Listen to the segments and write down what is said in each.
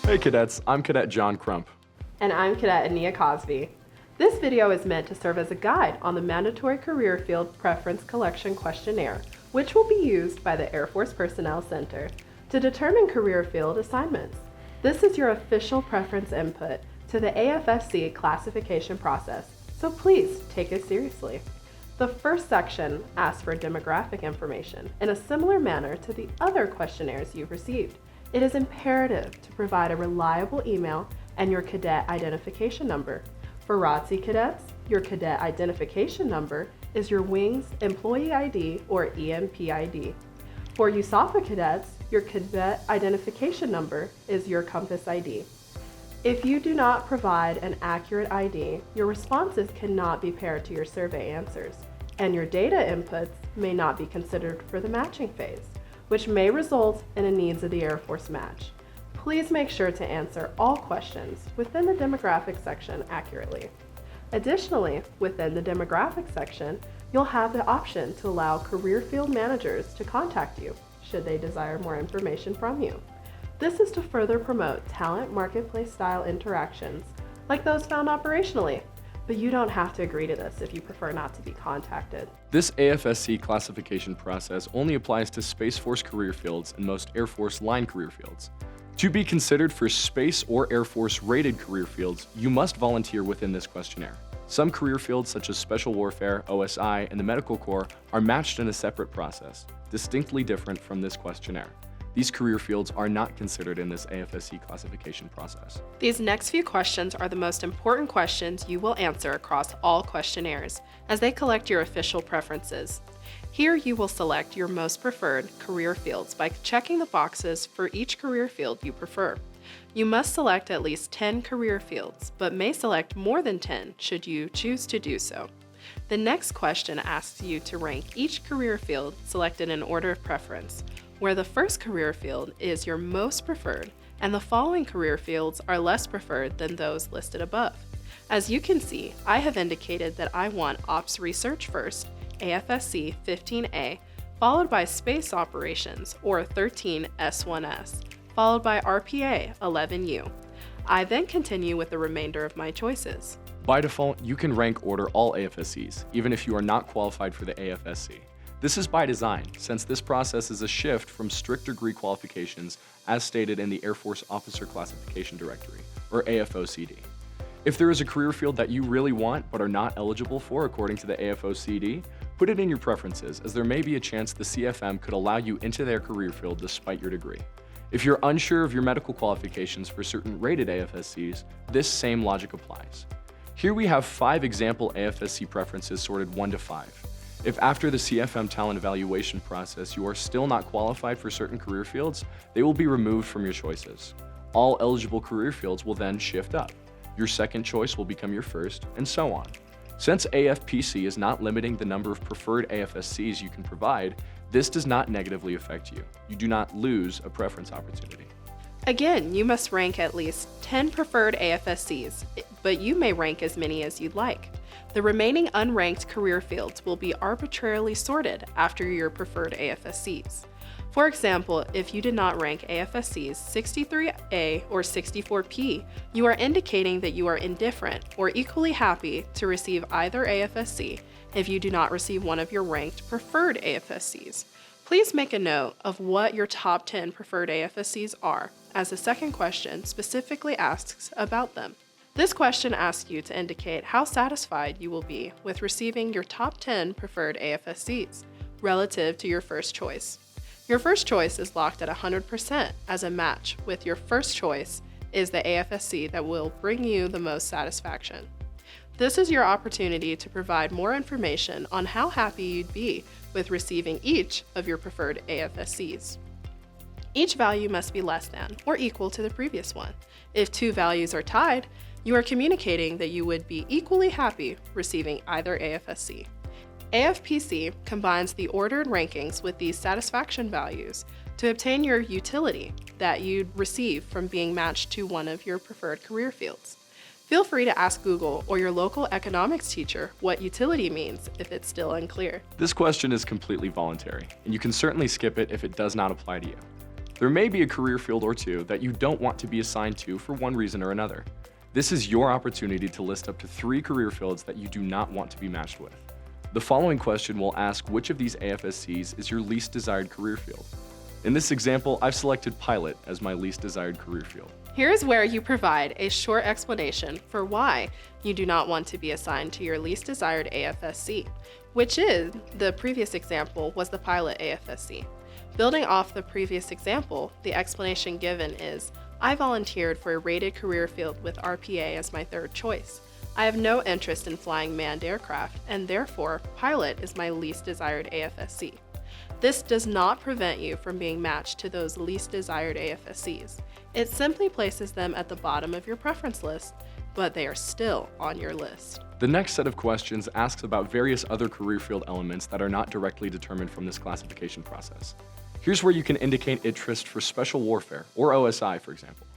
Hey cadets, I'm Cadet John Crump. And I'm Cadet Ania Cosby. This video is meant to serve as a guide on the Mandatory Career Field Preference Collection Questionnaire, which will be used by the Air Force Personnel Center to determine career field assignments. This is your official preference input to the AFSC classification process, so please take it seriously. The first section asks for demographic information in a similar manner to the other questionnaires you've received. It is imperative to provide a reliable email and your cadet identification number. For ROTC cadets, your cadet identification number is your Wings Employee ID or EMPID. For USAFA cadets, your cadet identification number is your Compass ID. If you do not provide an accurate ID, your responses cannot be paired to your survey answers, and your data inputs may not be considered for the matching phase, which may result in a needs of the Air Force match. Please make sure to answer all questions within the demographic section accurately. Additionally, within the demographic section, you'll have the option to allow career field managers to contact you should they desire more information from you. This is to further promote talent marketplace style interactions like those found operationally, but you don't have to agree to this if you prefer not to be contacted. This AFSC classification process only applies to Space Force career fields and most Air Force line career fields. To be considered for Space or Air Force rated career fields, you must volunteer within this questionnaire. Some career fields such as Special Warfare, OSI, and the Medical Corps are matched in a separate process, distinctly different from this questionnaire. These career fields are not considered in this AFSC classification process. These next few questions are the most important questions you will answer across all questionnaires, as they collect your official preferences. Here you will select your most preferred career fields by checking the boxes for each career field you prefer. You must select at least 10 career fields, but may select more than 10 should you choose to do so. The next question asks you to rank each career field selected in order of preference, where the first career field is your most preferred and the following career fields are less preferred than those listed above. As you can see, I have indicated that I want Ops Research first, AFSC 15A, followed by Space Operations or 13S1S, followed by RPA 11U. I then continue with the remainder of my choices. By default, you can rank order all AFSCs, even if you are not qualified for the AFSC. This is by design, since this process is a shift from strict degree qualifications as stated in the Air Force Officer Classification Directory, or AFOCD. If there is a career field that you really want but are not eligible for according to the AFOCD, put it in your preferences, as there may be a chance the CFM could allow you into their career field despite your degree. If you're unsure of your medical qualifications for certain rated AFSCs, this same logic applies. Here we have 5 example AFSC preferences sorted 1 to 5. If after the CFM talent evaluation process you are still not qualified for certain career fields, they will be removed from your choices. All eligible career fields will then shift up. Your second choice will become your first, and so on. Since AFPC is not limiting the number of preferred AFSCs you can provide, this does not negatively affect you. You do not lose a preference opportunity. Again, you must rank at least 10 preferred AFSCs, but you may rank as many as you'd like. The remaining unranked career fields will be arbitrarily sorted after your preferred AFSCs. For example, if you did not rank AFSCs 63A or 64P, you are indicating that you are indifferent or equally happy to receive either AFSC if you do not receive one of your ranked preferred AFSCs. Please make a note of what your top 10 preferred AFSCs are, as the second question specifically asks about them. This question asks you to indicate how satisfied you will be with receiving your top 10 preferred AFSCs relative to your first choice. Your first choice is locked at 100% as a match with your first choice is the AFSC that will bring you the most satisfaction. This is your opportunity to provide more information on how happy you'd be with receiving each of your preferred AFSCs. Each value must be less than or equal to the previous one. If 2 values are tied, you are communicating that you would be equally happy receiving either AFSC. AFPC combines the ordered rankings with these satisfaction values to obtain your utility that you'd receive from being matched to one of your preferred career fields. Feel free to ask Google or your local economics teacher what utility means if it's still unclear. This question is completely voluntary, and you can certainly skip it if it does not apply to you. There may be a career field or two that you don't want to be assigned to for one reason or another. This is your opportunity to list up to 3 career fields that you do not want to be matched with. The following question will ask which of these AFSCs is your least desired career field. In this example, I've selected pilot as my least desired career field. Here's where you provide a short explanation for why you do not want to be assigned to your least desired AFSC, which is, the previous example was the pilot AFSC. Building off the previous example, the explanation given is, I volunteered for a rated career field with RPA as my third choice. I have no interest in flying manned aircraft, and therefore, pilot is my least desired AFSC. This does not prevent you from being matched to those least desired AFSCs. It simply places them at the bottom of your preference list, but they are still on your list. The next set of questions asks about various other career field elements that are not directly determined from this classification process. Here's where you can indicate interest for special warfare, or OSI, for example.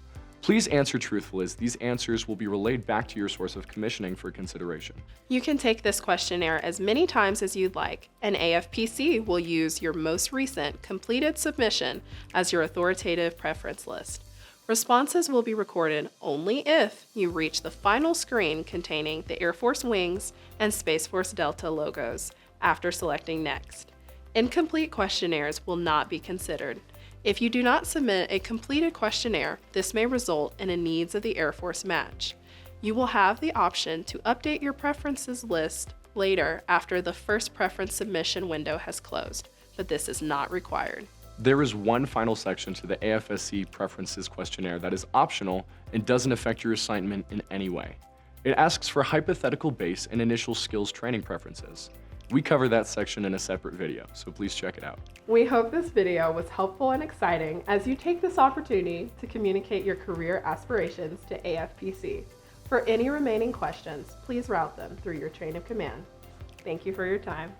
Please answer truthfully, as these answers will be relayed back to your source of commissioning for consideration. You can take this questionnaire as many times as you'd like, and AFPC will use your most recent completed submission as your authoritative preference list. Responses will be recorded only if you reach the final screen containing the Air Force Wings and Space Force Delta logos after selecting Next. Incomplete questionnaires will not be considered. If you do not submit a completed questionnaire, this may result in a needs of the Air Force match. You will have the option to update your preferences list later after the first preference submission window has closed, but this is not required. There is one final section to the AFSC preferences questionnaire that is optional and doesn't affect your assignment in any way. It asks for hypothetical base and initial skills training preferences. We cover that section in a separate video, so please check it out. We hope this video was helpful and exciting as you take this opportunity to communicate your career aspirations to AFPC. For any remaining questions, please route them through your chain of command. Thank you for your time.